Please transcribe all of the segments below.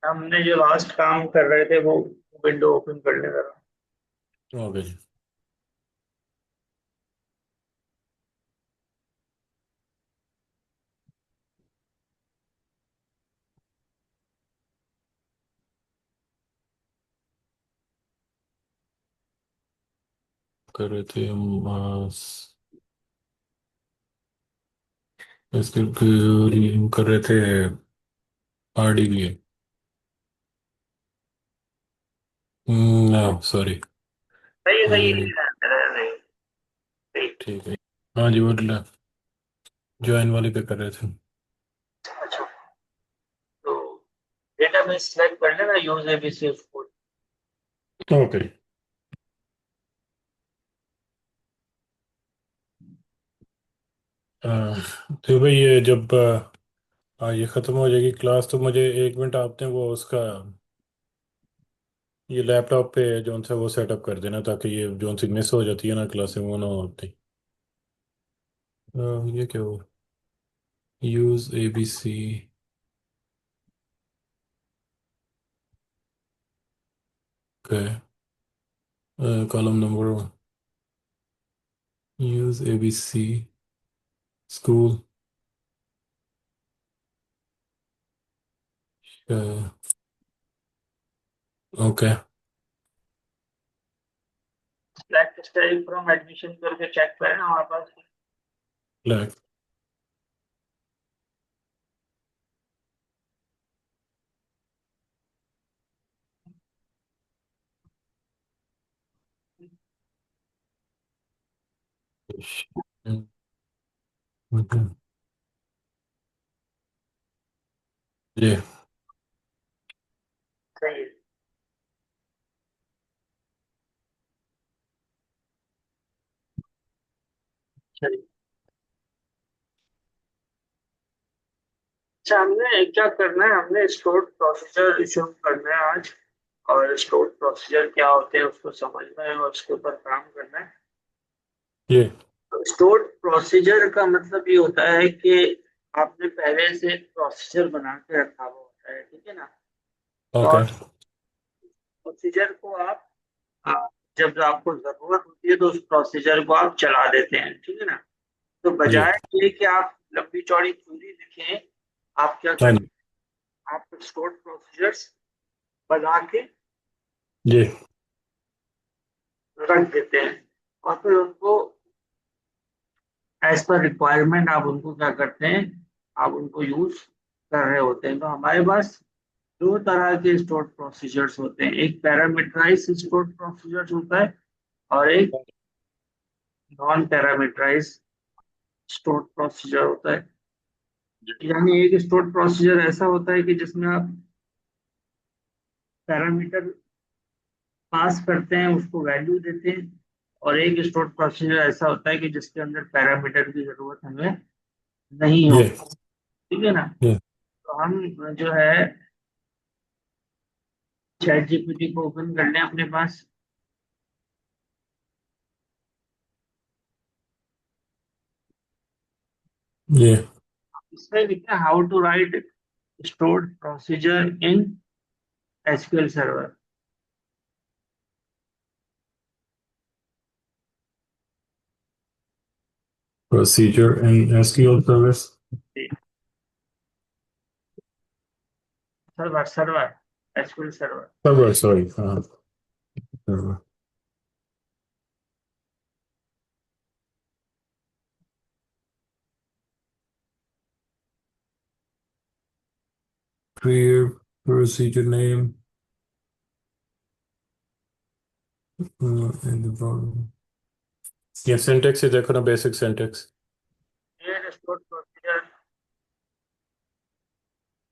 हमने जो लास्ट काम कर रहे थे वो विंडो ओपन करने जरा। ओके जी। कर रहे थे हम इसके लिए हम कर रहे थे RDBA। सॉरी। सही है सही ये है सही। ठीक है। हाँ जी, वो ज्वाइन वाले पे कर रहे थे। अच्छा, तो डेटाबेस सिलेक्ट कर लेना, यूज एबीसी कोड। ओके। तो भाई ये जब ये ख़त्म हो जाएगी क्लास तो मुझे 1 मिनट आपने वो उसका ये लैपटॉप पे जो सा वो सेटअप कर देना ताकि ये जो सी मिस हो जाती है ना क्लासें वो ना होती। ये क्या हो use ABC। Okay. Column number use ABC school. Okay. Select style from admission करके चेक करें हमारे पास। जी। सही है। चलिए, अच्छा हमने क्या करना है, हमने स्टोर प्रोसीजर इशू करना है आज। और स्टोर प्रोसीजर क्या होते हैं उसको समझना है और उसके ऊपर काम करना है। ये स्टोर प्रोसीजर का मतलब ये होता है कि आपने पहले से एक प्रोसीजर बना के रखा हुआ होता है, ठीक है ना। ओके। और प्रोसीजर को आप जब आपको जरूरत होती है तो उस प्रोसीजर को आप चला देते हैं, ठीक है ना। तो जी। बजाय ये कि आप लंबी चौड़ी क्वेरी लिखें, आप क्या हाँ करते जी। हैं, आप स्टोर प्रोसीजर्स बना के जी। रख देते हैं। और फिर उनको एज पर रिक्वायरमेंट आप उनको क्या करते हैं, आप उनको यूज कर रहे होते हैं। तो हमारे पास दो तरह के स्टोर प्रोसीजर्स होते हैं, एक पैरामीटराइज स्टोर प्रोसीजर्स होता है और एक नॉन पैरामीटराइज स्टोर प्रोसीजर होता है। यानी एक स्टोर प्रोसीजर ऐसा होता है कि जिसमें आप पैरामीटर पास करते हैं, उसको वैल्यू देते हैं। और एक स्टोर प्रोसीजर ऐसा होता है कि जिसके अंदर पैरामीटर की जरूरत हमें नहीं हो, ये ठीक है ना। ये तो हम जो है चैट जीपीटी को ओपन कर लें अपने पास। ये इसमें लिखा है how to write stored procedure in SQL server. Procedure in SQL service. Server server SQL server. Server sorry, हाँ। Server create procedure name in the bottom. ये सिंटेक्स है, देखो ना, बेसिक सिंटेक्स। ये स्टोर्ड प्रोसीजर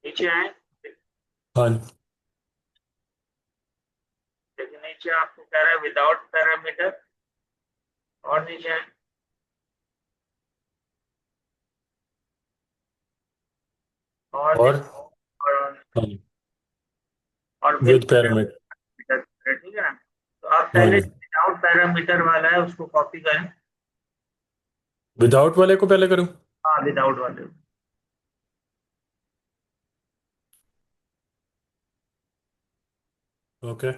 नीचे आए, हाँ जी। लेकिन नीचे आपको कह रहा है विदाउट पैरामीटर। और नीचे आए, और और नीचे, और हाँ जी, विद विद पैरामीटर। पैरामीटर, ठीक है ना। तो आप हाँ पहले जी, विदाउट पैरामीटर वाला है उसको कॉपी करें। विदाउट वाले को पहले करूँ। हाँ, विदाउट वाले। ओके।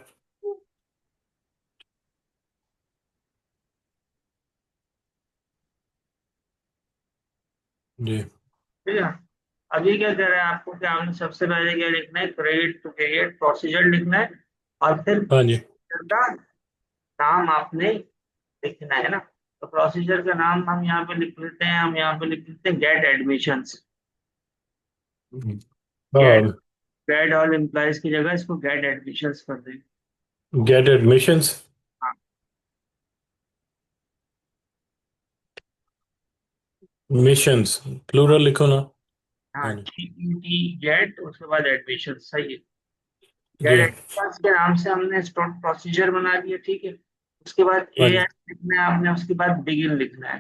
जी। ठीक है। अभी क्या कर रहे हैं आपको, क्या हमने सबसे पहले क्या लिखना है, क्रिएट टू क्रिएट प्रोसीजर लिखना है, और फिर हाँ जी। प्रोसीजर का नाम आपने लिखना है ना। तो प्रोसीजर का नाम हम यहाँ पे लिख लेते हैं, हम यहाँ पे लिख लेते हैं गेट एडमिशंस। गेट, हाँ। गेट ऑल एम्प्लॉयज की जगह इसको गेट एडमिशंस कर देंगे। Get admissions. हाँ। मिशंस प्लूरल लिखो ना। हाँ, हाँ जी। GET गेट, उसके बाद एडमिशन, सही है। जी। गेट एडमिशंस के नाम से हमने स्टोर प्रोसीजर बना दिया, ठीक है। उसके बाद हाँ ए जी। लिखना है आपने, उसके बाद बिगिन लिखना है।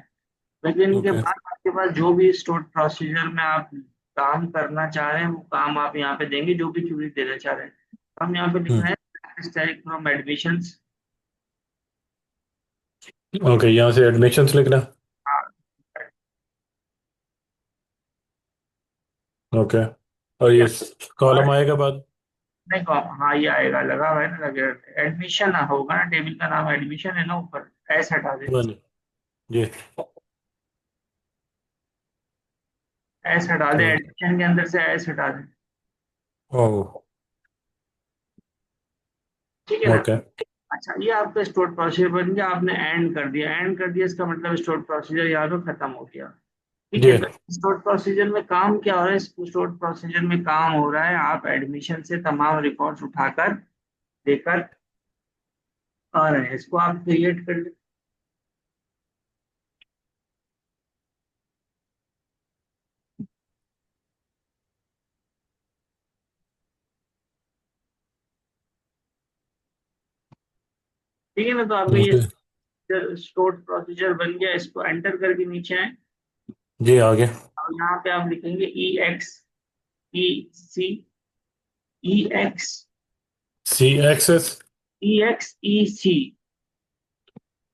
बिगिन के ओके। बाद आपके पास जो भी स्टोर प्रोसीजर में आप काम करना चाह रहे हैं वो काम आप यहाँ पे देंगे, जो भी क्यूरी देना चाह रहे हैं। हम यहाँ पे लिख हम्म। रहे हैं स्टैटिक फ्रॉम एडमिशंस। ओके, यहाँ से एडमिशंस लिखना। ओके। और ये और कॉलम आएगा बाद। नहीं हाँ, ये आएगा, लगा हुआ है ना, लगे। एडमिशन होगा ना, टेबल का नाम एडमिशन है ना, ऊपर एस हटा दे। हाँ जी। जी। एस हटा दे, ठीक। एडमिशन के अंदर से एस हटा दे। ओह। ठीक है ना। ओके। अच्छा, ये आपका स्टोर प्रोसीजर बन गया, आपने एंड कर दिया, एंड कर दिया इसका मतलब स्टोर प्रोसीजर यहाँ पे खत्म हो गया। ठीक जी। है, तो स्टोर प्रोसीजर में काम क्या हो रहा है, इस स्टोर प्रोसीजर में काम हो रहा है, आप एडमिशन से तमाम रिकॉर्ड्स उठाकर लेकर आ रहे हैं, इसको आप क्रिएट कर। ठीक है ना, तो आपका ये ओके। स्टोर प्रोसीजर बन गया, इसको एंटर करके नीचे आए। जी, आगे। और यहाँ पे आप लिखेंगे EX, CXS। EXEC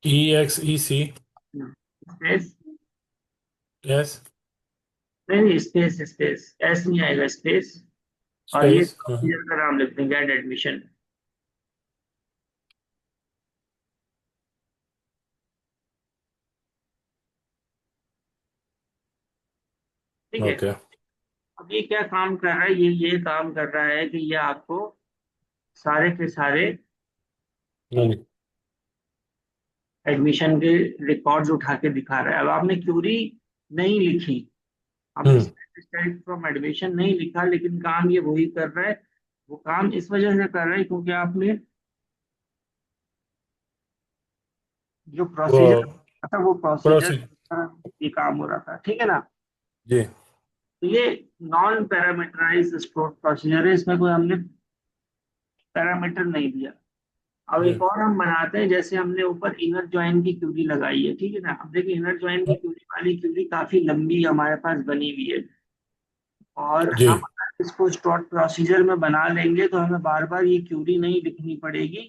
EXEC। Space, S. नहीं स्पेस, स्पेस एस नहीं आएगा, स्पेस। और ये स्पेस। प्रोसीजर का नाम लिखते हैं, गेट एडमिशन। ठीक है। ओके। अब ये क्या काम कर रहा है, ये काम कर रहा है कि ये आपको सारे के सारे हाँ जी। एडमिशन के रिकॉर्ड्स उठा के दिखा रहा है। अब आपने क्यूरी नहीं लिखी, आपने हम्म। स्टार्ट फ्रॉम एडमिशन नहीं लिखा, लेकिन काम ये वही कर रहा है। वो काम इस वजह से कर रहा है क्योंकि आपने जो वो प्रोसीजर था वो प्रोसीजर प्रोसी ये काम हो रहा था, ठीक है ना। जी। तो ये नॉन पैरामीटराइज स्टोर प्रोसीजर है, इसमें कोई हमने पैरामीटर नहीं दिया। अब जी। एक और हम बनाते हैं, जैसे हमने ऊपर इनर ज्वाइन की क्यूरी लगाई है, ठीक है ना। अब देखिए, इनर ज्वाइन की क्यूरी वाली क्यूरी काफी लंबी हमारे पास बनी हुई है, और जी। हम अगर इसको स्टोर प्रोसीजर में बना लेंगे तो हमें बार बार ये क्यूरी नहीं लिखनी पड़ेगी,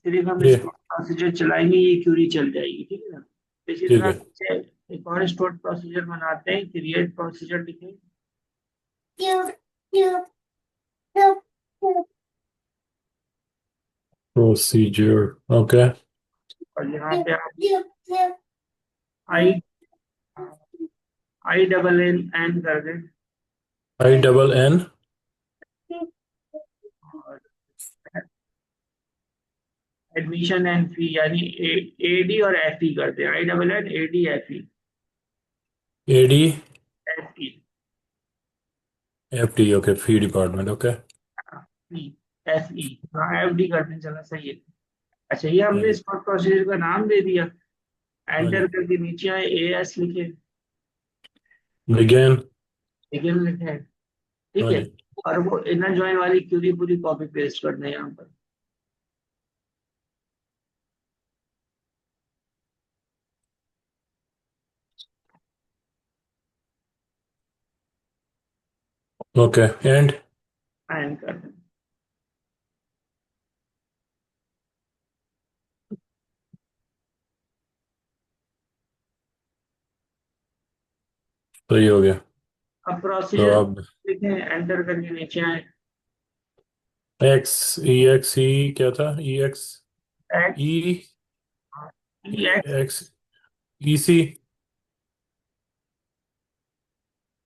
सिर्फ हम जी। स्टोर प्रोसीजर चलाएंगे, ये क्यूरी चल जाएगी, ठीक है ना। तो इसी ठीक तरह है। से एक और स्टोर प्रोसीजर बनाते हैं, क्रिएट प्रोसीजर लिखें। प्रोसीजर। ओके। और यहाँ पे आप आई INN कर दें। INN। और एडमिशन एंड फी, यानी AD और FE कर दे, INN AD AD। FE FD। Okay, fee department. Okay. FE FE, हाँ FD करते हैं, चला सही है। अच्छा, ये हाँ हमने जी। स्पॉट प्रोसीजर का नाम दे दिया। हाँ जी। एंटर करके नीचे आए, AS लिखे, बिगेन। बिगिन लिखे, ठीक हाँ है। जी। और वो इनर ज्वाइन वाली क्यूरी पूरी कॉपी पेस्ट करना है यहाँ पर। ओके। एंड। एंड कर दें। सही हो गया। अब तो प्रोसीजर अब लिखे, एंटर करके नीचे आए। एक्स ई एक्स ई क्या था? E X X, E E X X E C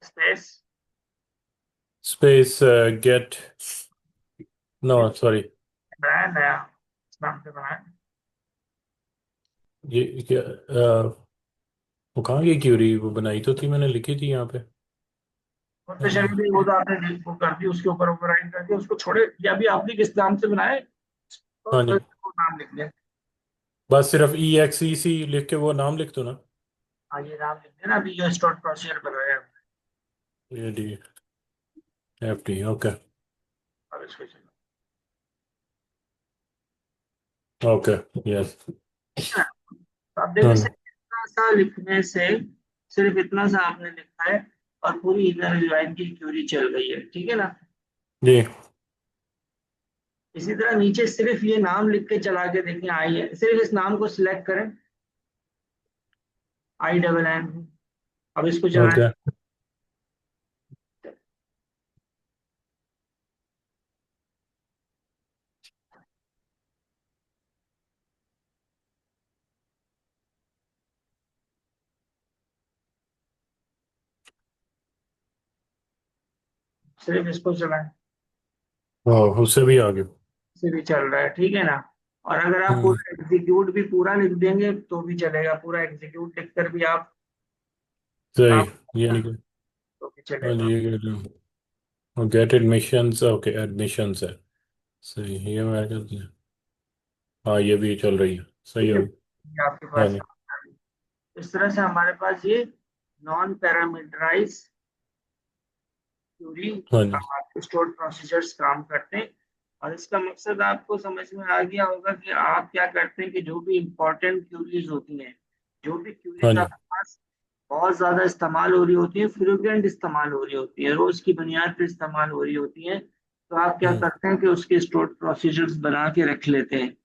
space, space get, no sorry, बनाया नया, इस नाम से बनाया। ये क्या वो कहाँ गई क्यूरी? वो बनाई तो थी, मैंने लिखी थी यहाँ पे। और तो चलिए भी वो तो आपने वो कर दी, उसके ऊपर ओवरराइड कर दिया, उसको छोड़े, या अभी आपने किस नाम से बनाए तो हाँ जी, वो नाम लिख लिया। बस सिर्फ ई एक्स ई सी लिख के वो नाम लिख दो ना। हाँ ये नाम लिख दिया ना, अभी जो स्टोर प्रोसीजर बनाया है। ये डी एफ टी, ओके अब इसको चलो, ओके, यस। ठीक है ना। तो आप देखिए हाँ सिर्फ इतना सा लिखने से, सिर्फ इतना सा आपने लिखा है और पूरी इनर लाइन की क्यूरी चल गई है, ठीक है ना। जी, इसी तरह नीचे सिर्फ ये नाम लिख के चला के देखें, आई है, सिर्फ इस नाम को सिलेक्ट करें, आई डबल एन। अब इसको चलाएं, ओके, सिर्फ इसको चलाएं, उससे भी आगे। से भी चल रहा है, ठीक है ना। और अगर आप हम्म, पूरा एग्जीक्यूट भी पूरा लिख देंगे तो भी चलेगा, पूरा एग्जीक्यूट लिखकर भी आप सही, काम ये नहीं, तो भी हाँ जी, चलेगा। ये कह रहा हूँ गेट एडमिशंस, ओके एडमिशंस है। सही, ये मैं कहती हूँ। हाँ, ये भी चल रही है, सही ठीक है, होगी। ये आपके हाँ पास जी, इस तरह से हमारे पास ये नॉन पैरामीटराइज क्यूरी हाँ जी, स्टोर प्रोसीजर्स काम करते हैं। और इसका मकसद आपको समझ में आ गया होगा कि आप क्या करते हैं कि जो भी इंपॉर्टेंट क्यूरीज होती हैं, जो भी हाँ क्यूरीज जी, आपके पास बहुत ज्यादा इस्तेमाल हो रही होती है, फ्रिक्वेंट इस्तेमाल हो रही होती है, रोज की बुनियाद पर इस्तेमाल हो रही होती है, तो आप क्या हम्म, करते हैं कि उसके स्टोर प्रोसीजर्स बना के रख लेते हैं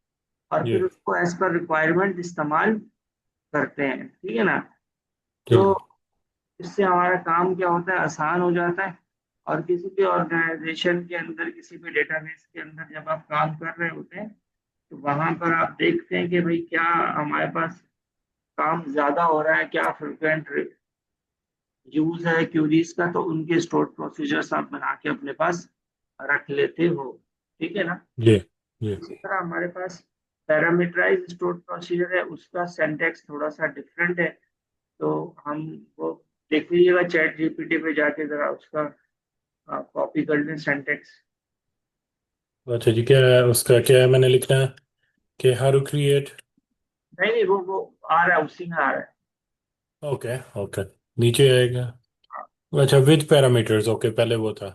और फिर ये उसको एज पर रिक्वायरमेंट इस्तेमाल करते हैं, ठीक है ना। तो ठीक है। इससे हमारा काम क्या होता है, आसान हो जाता है। और किसी भी ऑर्गेनाइजेशन के अंदर, किसी भी डेटाबेस के अंदर जब आप काम कर रहे होते हैं, तो वहां पर आप देखते हैं कि भाई क्या हमारे पास काम ज्यादा हो रहा है, क्या फ्रिक्वेंट यूज है क्यूरीज का, तो उनके स्टोर प्रोसीजर्स आप बना के अपने पास रख लेते हो, ठीक है ना। जी जी, इसी तरह हमारे पास पैरामीटराइज स्टोर प्रोसीजर है, उसका सिंटैक्स थोड़ा सा डिफरेंट है। तो हम वो देख लीजिएगा चैट जीपीटी पे जाके, जरा उसका कॉपी कर लें सिंटैक्स। अच्छा जी, क्या है उसका, क्या है मैंने लिखना है कि हाउ टू क्रिएट। नहीं नहीं, वो आ रहा है, उसी में आ रहा है। ओके ओके, नीचे आएगा। अच्छा, विद पैरामीटर्स, ओके पहले वो था।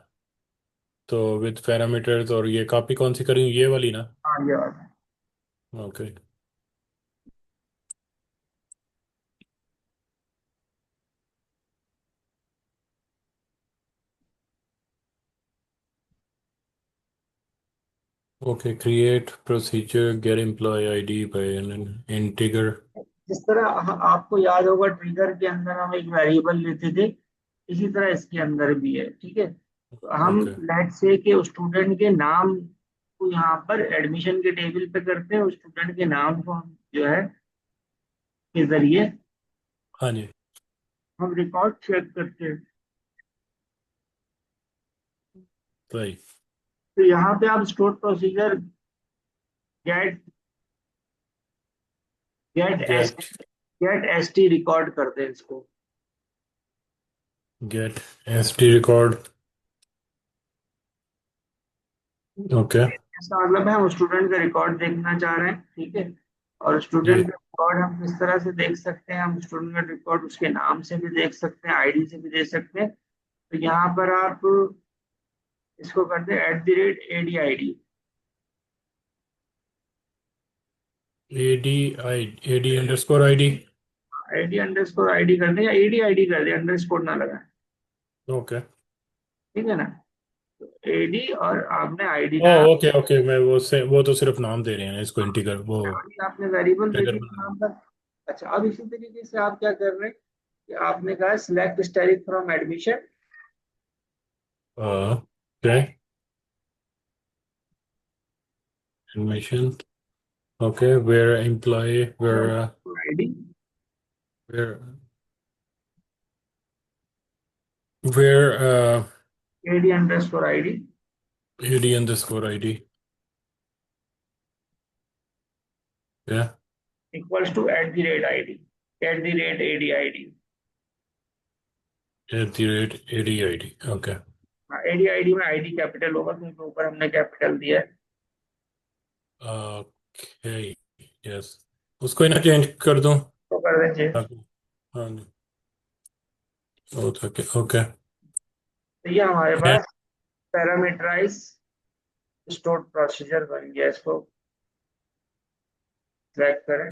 तो विद पैरामीटर्स, और ये कॉपी कौन सी करी, ये वाली ना? हाँ ये आ रहा है। Okay, okay create procedure get employ ID by an integer. जिस तरह आपको याद होगा ट्रिगर के अंदर हम एक वेरिएबल लेते थे, इसी तरह इसके अंदर भी है, ठीक है। तो हम ओके, लेट से कि स्टूडेंट के नाम को यहाँ पर एडमिशन के टेबल पे करते हैं, उस स्टूडेंट के नाम को हम जो है के जरिए हाँ जी, हम रिकॉर्ड चेक करते हैं। सही। तो यहाँ पे आप store procedure get get S get get S T record करते हैं इसको। Get S T record, okay इसका मतलब है हम स्टूडेंट का रिकॉर्ड देखना चाह रहे हैं, ठीक है। और जी, स्टूडेंट का रिकॉर्ड हम किस तरह से देख सकते हैं, हम स्टूडेंट का रिकॉर्ड उसके नाम से भी देख सकते हैं, आईडी से भी देख सकते हैं। तो यहाँ पर आप इसको करते हैं @ADID। A D I, A D underscore I D, AD_ID कर दें या ADID कर दें, अंडरस्कोर ना लगाएं, ओके। ठीक है ना। तो AD और आपने आईडी ओ, का, ओके ओके, मैं वो तो सिर्फ नाम दे रहे हैं इसको, इंटीग्रल वो आईडी आपने वेरिएबल दे ट्रिगर दी बना नाम पर। अच्छा, अब इसी तरीके से आप क्या कर रहे हैं कि आपने कहा select asterisk from admission. Okay, Admission. Okay. Where employee, ID, where, where, AD underscore ID AD underscore ID. Yeah. Equals to at the rate ID, at the rate AD ID. @AD ID. Okay. AD ID में ID capital होगा क्योंकि ऊपर हमने capital दिया है। Okay. Yes. उसको ही ना change कर दूं तो कर दें चेंज। ताकि, हाँ जी, हो सके। ओके। तो ये हमारे पास पैरामीटराइज स्टोर प्रोसीजर बन गया, इसको ट्रैक करें।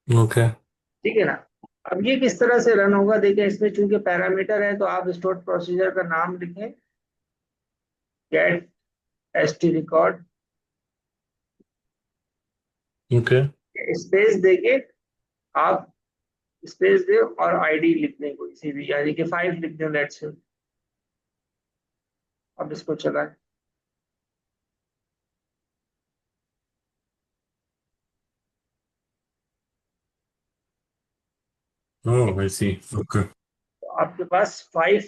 ओके। ठीक है ना। अब ये किस तरह से रन होगा, देखिए इसमें चूंकि पैरामीटर है तो आप स्टोर प्रोसीजर का नाम लिखें, get S T record, okay. Space देके आप स्पेस दे और आईडी लिख दें कोई सी भी, यानी कि 5 लिख दें लेट्स से। अब इसको चलाएं। ओह, आई सी। ओके। तो आपके पास 5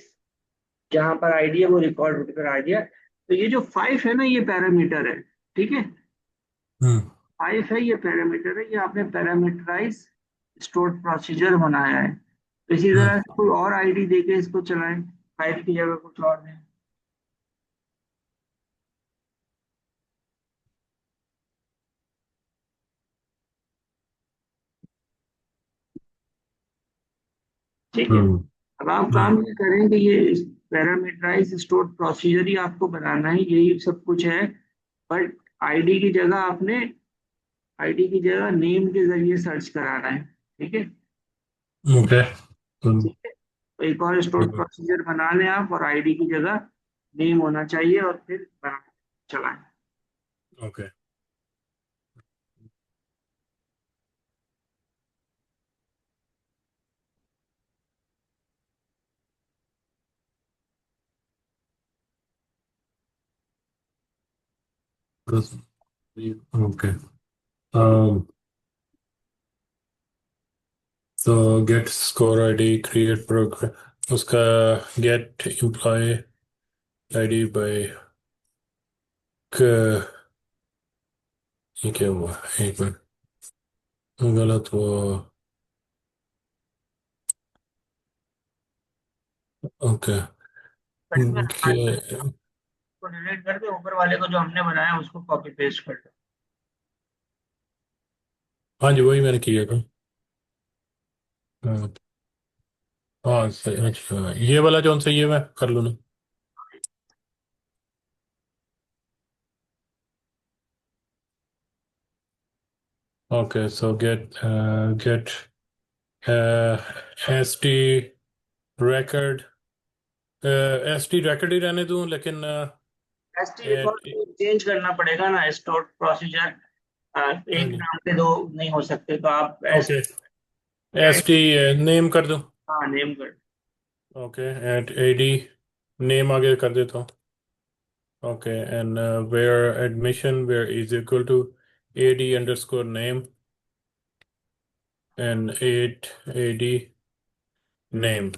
जहां पर आईडी है वो रिकॉर्ड होकर आ गया। तो ये जो 5 है ना, ये पैरामीटर है। ठीक है, हम्म। 5 है, ये पैरामीटर है, ये आपने पैरामीटराइज स्टोर प्रोसीजर बनाया है। तो इसी हम्म। तरह से कोई और आईडी देके इसको चलाएं, 5 की जगह कुछ और दें। ठीक है। हम्म। अब आप हम्म। काम ये करें कि ये पैरामीटराइज स्टोर प्रोसीजर ही आपको बनाना है, यही सब कुछ है। बट आईडी की जगह आपने, आईडी की जगह नेम के जरिए सर्च कराना है। ठीक है। ओके। ठीक है, तो एक और स्टोर प्रोसीजर बना लें आप, और आईडी की जगह नेम होना चाहिए, और फिर बना चलाएं। ओके। ओके। तो get score ID, create program, उसका गेट एम्प्लॉय आईडी बाय, ये क्या हुआ, एक मिनट, गलत वो। ओके। कट में ये, को डिलीट करके ऊपर वाले को जो हमने बनाया उसको कॉपी पेस्ट कर दो। हाँ जी, वही मैंने किया था। हाँ। हाँ, सही। अच्छा, ये वाला जो सा, ये मैं कर लूँ ना। ओके, सो gate S T record, S T record ही रहने दूं, लेकिन एसटी रिकॉर्ड एट, को चेंज करना पड़ेगा ना, स्टोर प्रोसीजर हाँ एक जी। नाम के दो नहीं हो सकते, तो आप S okay, S T name कर दूं। हाँ नेम कर। ओके, एट एडी नेम आगे कर देता हूँ। Okay, and where admission where is equal to AD underscore name and 8 AD name,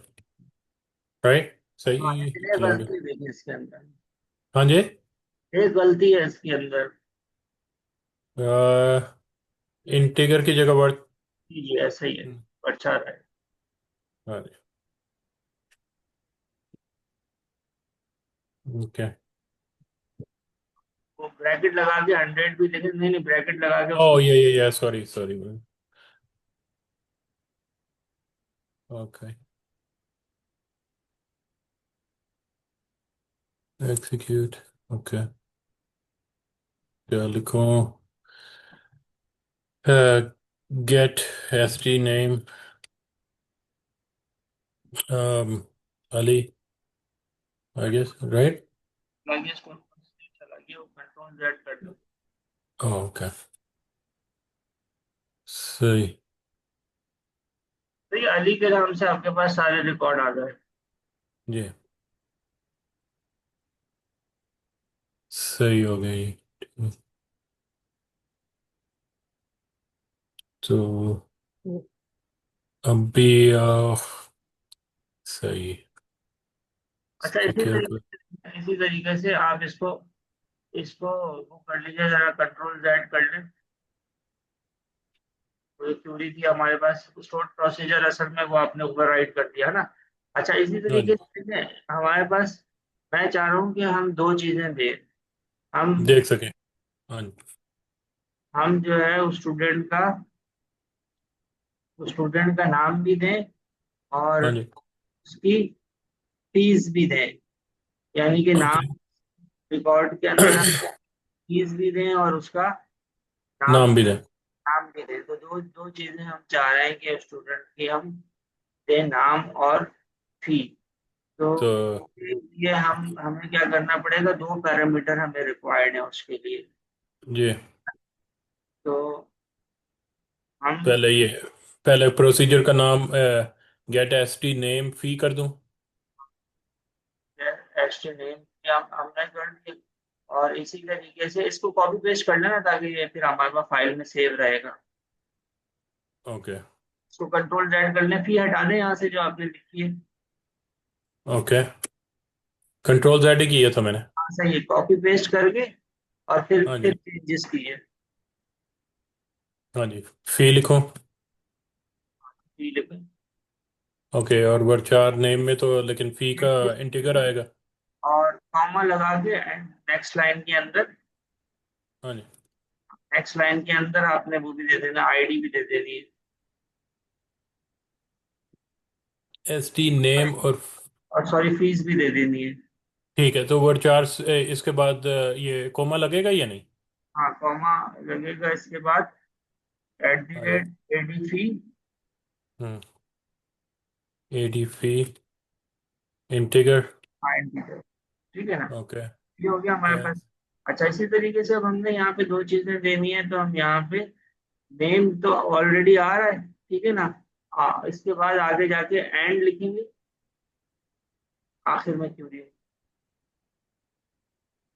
right, हाँ सही लेकिन ये चला गया। गलती देखिए इसके अंदर, हाँ जी। एक गलती है इसके अंदर। इंटीगर की जगह वर्ड। जी ऐसा ही है, अच्छा रहा है। हाँ जी। ओके। वो ब्रैकेट लगा के 100 भी लिखे, नहीं नहीं ब्रैकेट लगा के ओ, उसको। ये sorry sorry. Okay, execute. Okay, क्या लिखूं, get S T name Ali, I guess, right. लगे इसको चला गया, वो कंट्रोल जेड कर दो। ओके, सही। तो ये अली के नाम से आपके पास सारे रिकॉर्ड आ गए। जी, सही हो गया ये। तो अब भी सही। अच्छा, स्पीकर। इसी तरीके से आप इसको इसको वो कर लीजिए, जरा कंट्रोल जेड कर लें। वो एक क्यूरी थी हमारे पास, स्टोर प्रोसीजर असल में वो आपने ओवरराइट कर दिया ना। अच्छा, इसी हाँ तरीके जी। से देखें, हमारे पास, मैं चाह रहा हूँ कि हम दो चीजें दें। हम देख सके। हाँ जी। हम जो है उस स्टूडेंट का नाम भी दें, और हाँ जी। उसकी फीस भी दें। यानी कि ओके। नाम रिकॉर्ड के अंदर हम फीस भी दें और उसका नाम नाम भी दें। नाम भी दें। तो दो दो चीजें हम चाह रहे हैं कि स्टूडेंट की हम दें, नाम और फी। तो तो ये हमें क्या करना पड़ेगा, दो पैरामीटर हमें रिक्वायर्ड है उसके लिए। ये तो हम पहले ये पहले प्रोसीजर का नाम गेट एस टी नेम फी कर दूं। एस्टिमेट हमने कर दिया, और इसी तरीके से इसको कॉपी पेस्ट कर लेना, ताकि ये फिर हमारे पास फाइल में सेव रहेगा। ओके। इसको कंट्रोल जेड कर लें, फी हटा दें यहाँ से जो आपने लिखी है। ओके। कंट्रोल जेड ही किया था मैंने। हाँ, सही है, कॉपी पेस्ट करके और फिर हाँ जी। फिर चेंजेस किए। हाँ जी। फी लिखो। फी लिखें, ओके, और वर्चार नेम में तो लेकिन फी का इंटीगर आएगा। और कॉमा लगा के एंड नेक्स्ट लाइन के अंदर, हाँ जी। आपने वो भी दे देना, आईडी भी दे देनी है। एस टी नेम और और सॉरी, फीस भी दे देनी है। ठीक है, तो वर्चार इसके बाद ये कोमा लगेगा या नहीं? हाँ, कॉमा लगेगा इसके बाद, एट द हाँ जी। रेट एडी फी, हम्म। एडी फी इंटीगर। हाँ इंटीजर, ठीक है ना। ओके। ये हो गया हमारे पास। अच्छा, इसी तरीके से अब हमने यहाँ पे दो चीजें देनी है, तो हम यहाँ पे नेम तो ऑलरेडी आ रहा है, ठीक है ना। इसके बाद आगे जाके एंड लिखेंगे, आखिर में क्यों दिए।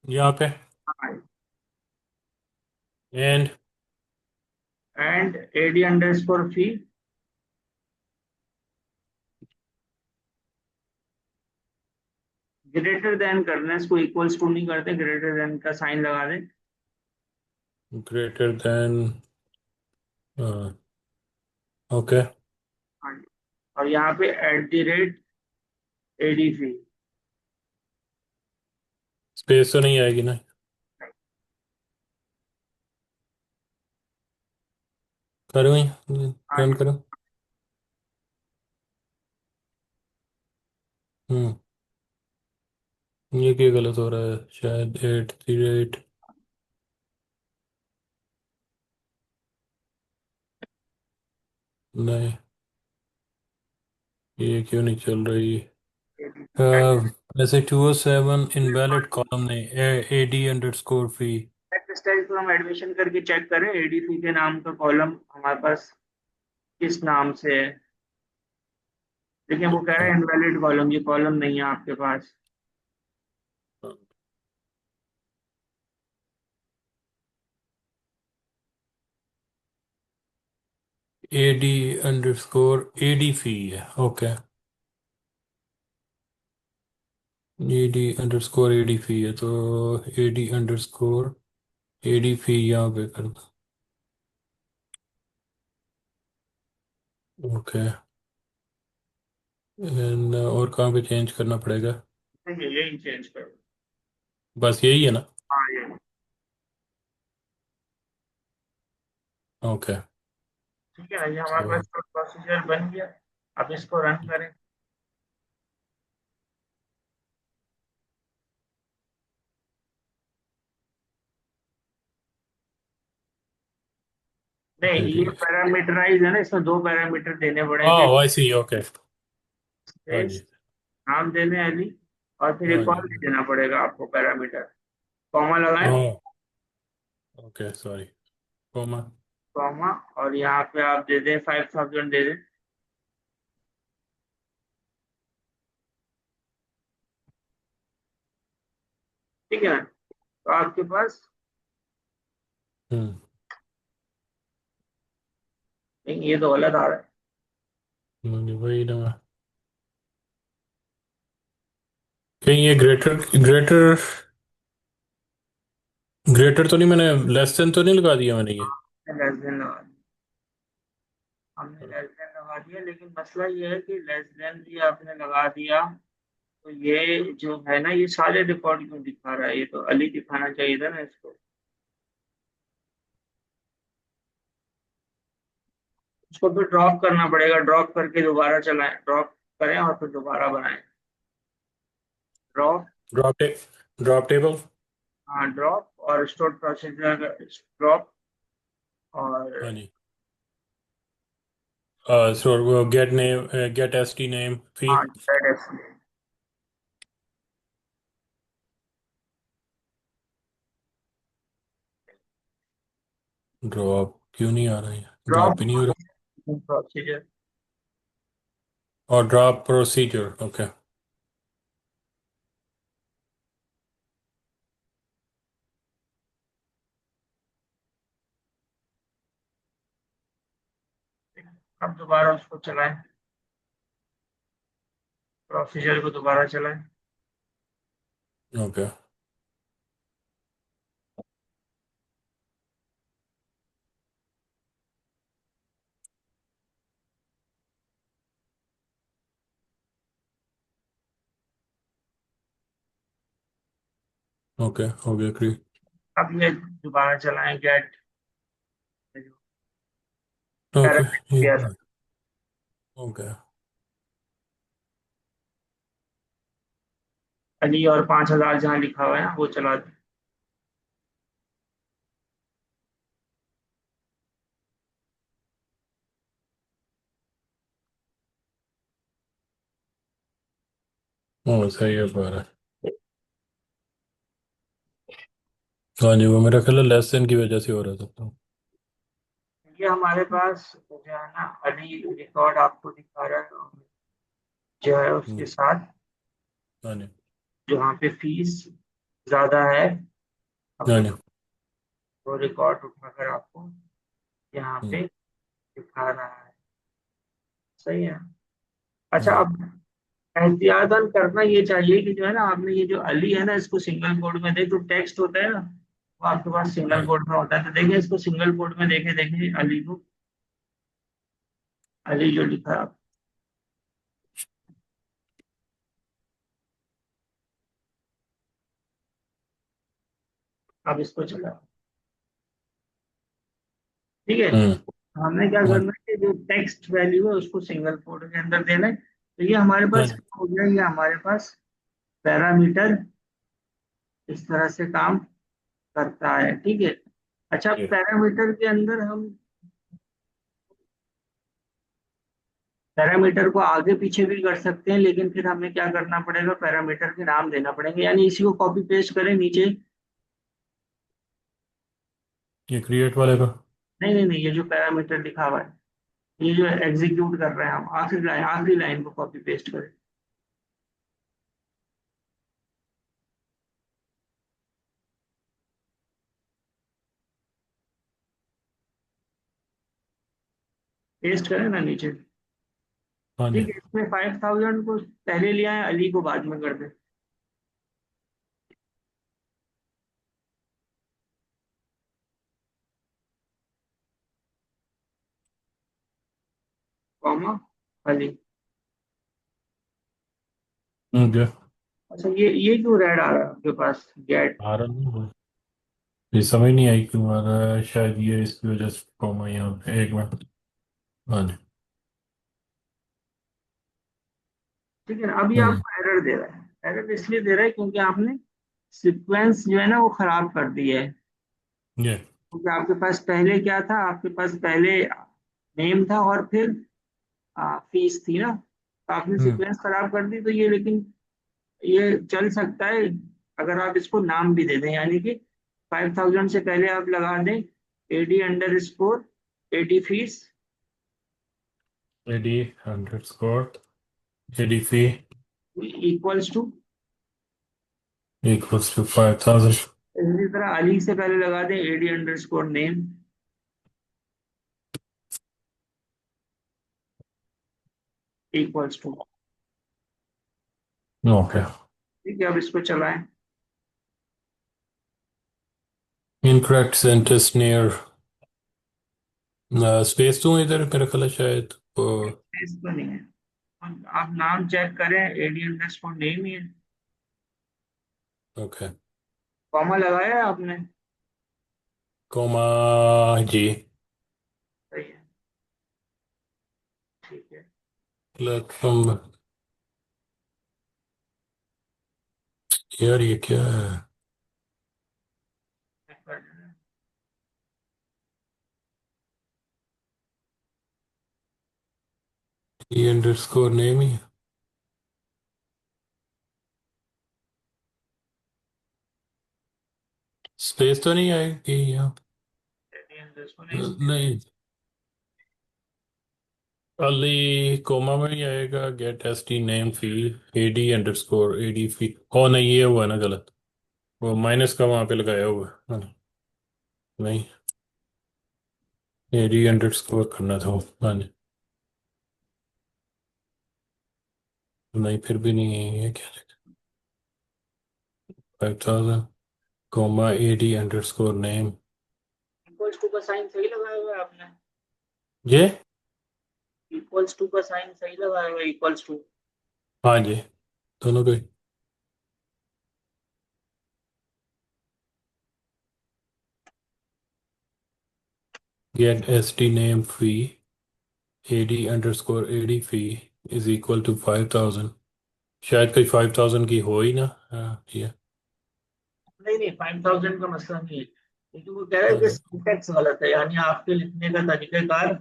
यहाँ पे हाँ, and and AD underscore fee, greater than करना है इसको, इक्वल्स टू नहीं करते, ग्रेटर देन का साइन लगा दें। Greater than. ओके। हाँ जी। और यहाँ पे at the rate AD fee. Space तो नहीं आएगी ना? करो ही। हाँ रन जी। करो। हम्म। ये क्या गलत हो रहा है शायद, 8 3 8। नहीं, ये क्यों नहीं चल रही? वैसे 207 इनवैलिड कॉलम नहीं, ए डी अंडर स्कोर फी। इस टाइप को हम एडमिशन करके चेक करें, एडी फी के नाम का कॉलम हमारे पास किस नाम से है। देखिए, वो कह रहा है इनवैलिड कॉलम, ये कॉलम नहीं है आपके पास। A D underscore A D fee है। Okay. A D underscore A D fee है, तो A D underscore A D fee यहाँ पे कर दो। ओके। और कहाँ पे चेंज करना पड़ेगा? देखिए, यही चेंज करो। बस यही है ना? हाँ, ये ओके। ठीक है ना, ये हमारे तो पास प्रोसीजर बन गया। अब इसको रन करें। नहीं, ए डी। ये पैरामीटराइज है ना, इसमें दो पैरामीटर देने पड़ेंगे। हाँ, आई सी। ओके। हाँ स्पेस, जी। नाम देने अली, और फिर हाँ एक और भी जी। देना पड़ेगा आपको पैरामीटर। कॉमा लगाएं, हाँ। Okay, sorry. कोमा। कॉमा, और यहाँ पे आप दे दें 5000 दे दें, ठीक है ना। तो आपके पास हम्म नहीं, ये तो गलत आ रहा है। वही ना। कहीं ये ग्रेटर ग्रेटर ग्रेटर तो नहीं, मैंने लेस देन तो नहीं लगा दिया मैंने ये। लेस देन लगा दिया, हमने लेस देन लगा दिया, लेकिन मसला ये है कि लेस देन भी आपने लगा दिया, तो ये जो है ना, ये सारे रिकॉर्ड क्यों दिखा रहा है? ये तो अली दिखाना चाहिए था ना इसको। उसको फिर ड्रॉप करना पड़ेगा, ड्रॉप करके दोबारा चलाएं, ड्रॉप करें और फिर दोबारा बनाएं। Drop, drop drop table. हाँ ड्रॉप और स्टोर प्रोसीजर ड्रॉप हाँ और जी। So get name, get ST name fee. हाँ ZS। ड्रॉप क्यों नहीं आ रहा है? ड्रॉप ड्रॉप ही नहीं हो रहा। प्रोसीजर। और ड्रॉप प्रोसीजर, ओके। अब दोबारा उसको चलाएं, प्रोसीजर को दोबारा चलाएं। ओके ओके, हो गया क्रिएट। अब ये दोबारा चलाएं गेट ओके ये पैरामीटर। हो गया। अली और 5,000 जहाँ लिखा हुआ है ना, वो चला दें। सही है बारह। हाँ जी, वो मेरा ख्याल है लेस देन की वजह से हो रहा था तो। ये हमारे पास जो है ना, अली रिकॉर्ड आपको दिखा रहा है, जो है उसके हम्म, साथ हाँ जी। जहाँ पे फीस ज्यादा है, हाँ हमने जी। वो रिकॉर्ड उठाकर आपको यहाँ हम्म पे दिखा रहा है। सही है। अच्छा, हम्म, अब एहतियातन करना ये चाहिए कि जो है ना, आपने ये जो अली है ना, इसको सिंगल कोड में देख, जो टेक्स्ट होता है ना, वो आपके पास सिंगल हाँ कोड में होता है, तो देखिए इसको सिंगल कोड में देखे, देखिए अली को, अली जो लिखा है आप इसको चला, ठीक है। हम्म, हमने क्या हाँ करना है कि जो टेक्स्ट वैल्यू है उसको सिंगल कोड के अंदर देना है, तो ये हमारे हाँ पास जी। क्या हो गया, ये हमारे पास पैरामीटर इस तरह से काम करता है, ठीक है। अच्छा, ये पैरामीटर के अंदर हम पैरामीटर को आगे पीछे भी कर सकते हैं, लेकिन फिर हमें क्या करना पड़ेगा, पैरामीटर के नाम देना पड़ेंगे, यानी इसी को कॉपी पेस्ट करें नीचे। ये क्रिएट वाले का। नहीं नहीं नहीं, ये जो पैरामीटर लिखा हुआ है, ये जो एग्जीक्यूट कर रहे हैं हम, आखिरी लाइन को कॉपी पेस्ट करें। पेस्ट करें ना नीचे, हाँ जी। ठीक है। इसमें 5,000 को पहले लिया है, अली को बाद में कर दे, कॉमा अली। ओके। अच्छा, ये क्यों रेड आ रहा है आपके पास, गेट? आ रहा नहीं, ये समझ नहीं आई क्यों आ रहा है, शायद ये इसकी वजह से कॉमा यहाँ पे एक मिनट। हाँ जी। ठीक है ना, अभी हम्म आपको एरर दे रहा है, एरर इसलिए दे रहा है क्योंकि आपने सीक्वेंस जो है ना वो खराब कर दी है। ये क्योंकि आपके पास पहले क्या था, आपके पास पहले नेम था और फिर फीस थी ना, तो आपने हम्म सीक्वेंस खराब कर दी, तो ये लेकिन ये चल सकता है अगर आप इसको नाम भी दे दें, यानी कि 5,000 से पहले आप लगा दें AD_एडी fees AD hundred score AD fee equals to equals to 5000। इसी तरह अली से पहले लगा दें AD underscore name equals to. Okay. ठीक है, अब इसको चलाएं। इनकरेक्ट सेंटेंस नियर स्पेस दूं इधर, मेरा ख्याल है शायद स्पेस तो नहीं है। आप नाम चेक करें, एडी अंडरस्कोर नेम ही है। ओके। कॉमा लगाया है आपने? कोमा जी। सही है। ठीक है। प्लेटफॉर्म। यार ये क्या है? चेक कर लेना। ये अंडरस्कोर नेम ही स्पेस तो नहीं आएगी यहाँ? एडी अंडरस्कोर नहीं, स्पेस। नहीं। अली कोमा में ही आएगा। Get S T name field AD underscore AD fee. ओ नहीं, ये हुआ ना गलत। वो माइनस का वहां पे लगाया हुआ है। हाँ, नहीं, एडी अंडरस्कोर करना था। हाँ जी। नहीं, फिर भी नहीं है ये क्या? 5000 comma AD underscore name. Equals to का साइन सही लगाया हुआ है आपने? ये। इक्वल्स टू का साइन सही लगाया हुआ है, इक्वल्स टू। हाँ जी, दोनों को। Get S T name fee AD underscore AD fee is equal to 5000। शायद कोई 5000 की हो ही ना। हाँ ये। नहीं नहीं, 5000 का मसला नहीं है, क्योंकि वो कह रहा है हाँ कि जी। सिंटेक्स गलत है, यानी आपके लिखने का तरीकेकार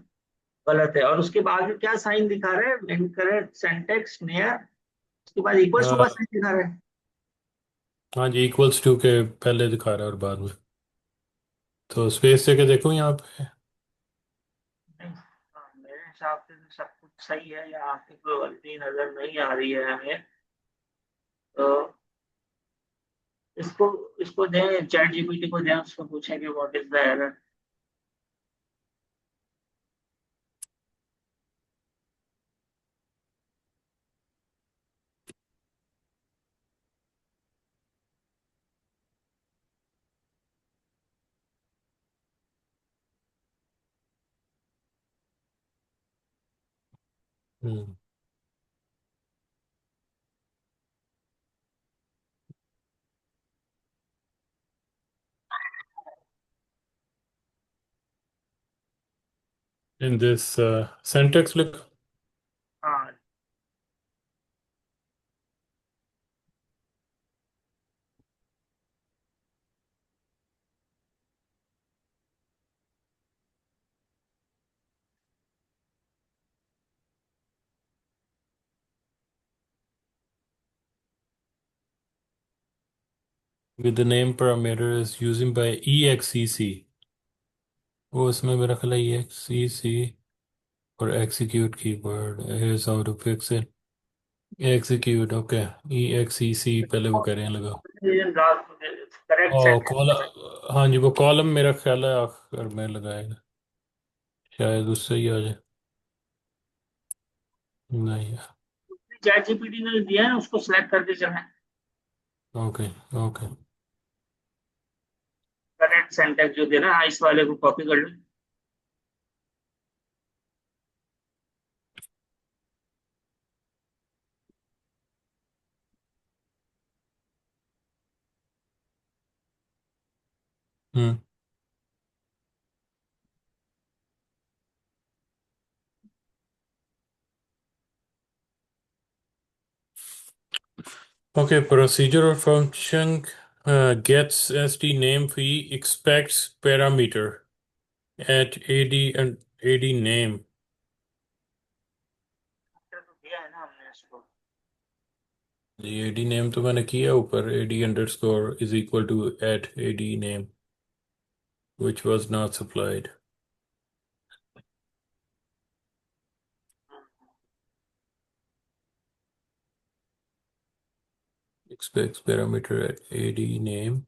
गलत है। और उसके बाद में क्या साइन दिखा रहे हैं? इनकरेक्ट सिंटेक्स नियर, उसके बाद इक्वल्स टू का हाँ। साइन दिखा रहे हैं। हाँ जी, इक्वल्स टू के पहले दिखा रहा है और बाद में। तो स्पेस से के देखो यहाँ पे। नहीं, हाँ, मेरे हिसाब से तो सब कुछ सही है, या आपकी कोई गलती नजर नहीं आ रही है हमें। तो इसको इसको दें, चैट जीपीटी को दें, उसको पूछें कि what is the error. In this syntax लिख। हाँ, with the name parameter is using by exec। वो इसमें मेरा ख्याल है exec और execute keyword. here's how to fix it। execute okay. exec पहले वो कह रहे हैं लगा। करेक्ट ओ सेंटेंस। कॉलम। हाँ जी, वो कॉलम मेरा ख्याल है आखिर में लगाएगा। शायद उससे ही आ जाए। नहीं। चैट जीपीटी ने दिया है, उसको सिलेक्ट करके चलें। ओके। ओके। करेक्ट सेंटेंस जो देना, हाँ, इस वाले को कॉपी कर लो। हम्म। Okay, procedure or function gets st name fee expects parameter at ad and ad name। तो दिया है ना हमने इसको। ये ad name तो मैंने किया ऊपर ad underscore is equal to at ad name which was not supplied। Expects parameter at ad name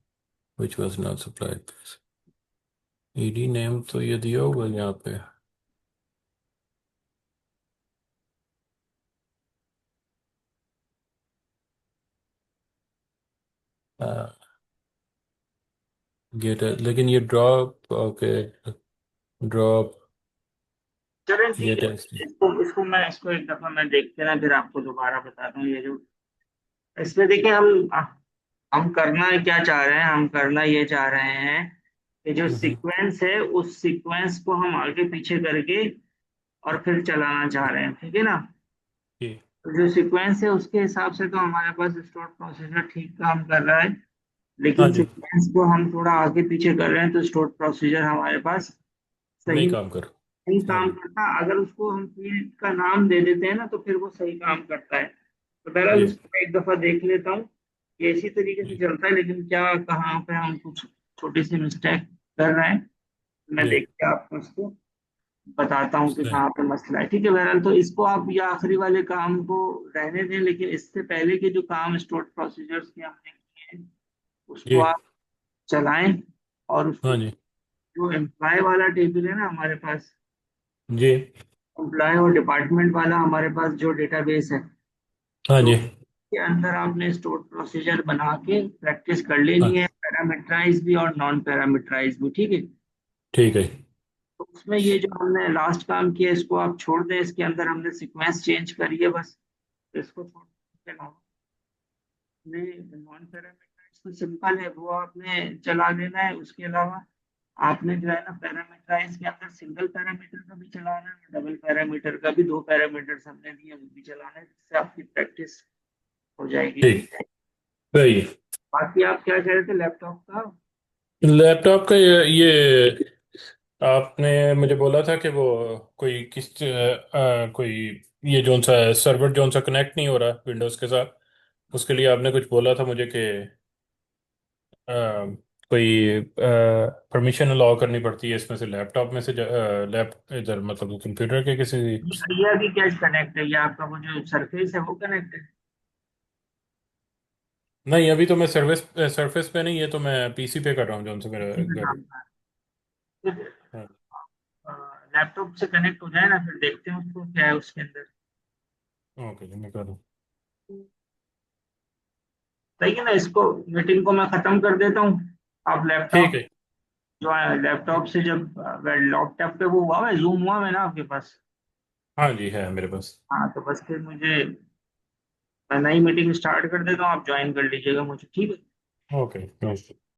which was not supplied. ED name तो ये दिया होगा यहाँ पे। गेट है, लेकिन ये ड्रॉप, ओके, ड्रॉप चलें ठीक गेट है। है। इसको एक दफा मैं देख के ना फिर आपको दोबारा बताता हूँ। ये जो इसमें देखिए, हम करना क्या चाह रहे हैं, हम करना ये चाह रहे हैं कि जो हम्म। सीक्वेंस है उस सीक्वेंस को हम आगे पीछे करके और फिर चलाना चाह रहे हैं, ठीक है ना। जी। तो जो सीक्वेंस है उसके हिसाब से तो हमारे पास स्टोर प्रोसीजर ठीक काम कर रहा है, हाँ लेकिन जी। सीक्वेंस को हम थोड़ा आगे पीछे कर रहे हैं तो स्टोर प्रोसीजर हमारे पास नहीं सही काम कर। नहीं हाँ काम जी। करता। अगर उसको हम फील्ड का नाम दे देते हैं ना तो फिर वो सही काम करता है। तो बहरहाल जी। इसको मैं एक दफा देख लेता हूँ। ये इसी तरीके से जी। चलता है, लेकिन क्या कहाँ पे हम कुछ छोटी सी मिस्टेक कर रहे हैं, मैं जी। देख के आपको इसको बताता हूँ कि सही। कहाँ पे मसला है। ठीक है बहरहाल, तो इसको आप ये आखिरी वाले काम को रहने दें, लेकिन इससे पहले के जो काम स्टोर प्रोसीजर्स के हमने किए हैं उसको जी। आप चलाएं। और उसको हाँ जी। जो एम्प्लॉय वाला टेबल है ना हमारे पास, जी। एम्प्लॉय और डिपार्टमेंट वाला हमारे पास जो डेटाबेस है, हाँ तो जी। के अंदर आपने स्टोर प्रोसीजर बना के प्रैक्टिस कर लेनी हाँ। है, पैरामीटराइज भी और नॉन पैरामीटराइज भी, ठीक है। ठीक है। तो उसमें ये जो हमने लास्ट काम किया इसको आप छोड़ दें, इसके अंदर हमने सीक्वेंस चेंज करी है बस। तो इसको छोड़ दें, इसके अलावा नॉन पैरामीटराइज तो सिंपल है, वो आपने चला लेना है। उसके अलावा आपने जो है ना पैरामीटराइज के अंदर सिंगल पैरामीटर का भी चलाना है, डबल पैरामीटर का भी, दो पैरामीटर हमने दिए वो भी चलाना है, जिससे आपकी प्रैक्टिस हो जाएगी। ठीक। सही है। बाकी आप क्या कह रहे थे लैपटॉप का? लैपटॉप का ये आपने मुझे बोला था कि वो कोई कोई ये जोन सा सर्वर जोन सा कनेक्ट नहीं हो रहा विंडोज के साथ। उसके लिए आपने कुछ बोला था मुझे कि अ, कोई परमिशन अलाउ करनी पड़ती है इसमें से, लैपटॉप में से लैप इधर मतलब कंप्यूटर के किसी। ये अभी क्या कनेक्ट है, ये आपका वो जो सरफेस है वो कनेक्ट है? नहीं, अभी तो मैं सरफेस पे नहीं, ये तो मैं पीसी पे कर रहा हूँ जोन से मेरा इसी पे घर। काम कर रहे हैं। हाँ। लैपटॉप से कनेक्ट हो जाए ना, फिर देखते हैं उसको क्या है उसके अंदर। ओके जी, मैं कर दूँ। सही है ना, इसको मीटिंग को मैं खत्म कर देता हूँ। आप ठीक लैपटॉप है। जो है, लैपटॉप से जब लैपटॉप पे वो हुआ है, जूम हुआ है ना आपके पास? हाँ जी, है मेरे पास। हाँ तो बस फिर मुझे, मैं नई मीटिंग स्टार्ट कर देता हूँ, आप ज्वाइन कर लीजिएगा मुझे, ठीक है। ओके।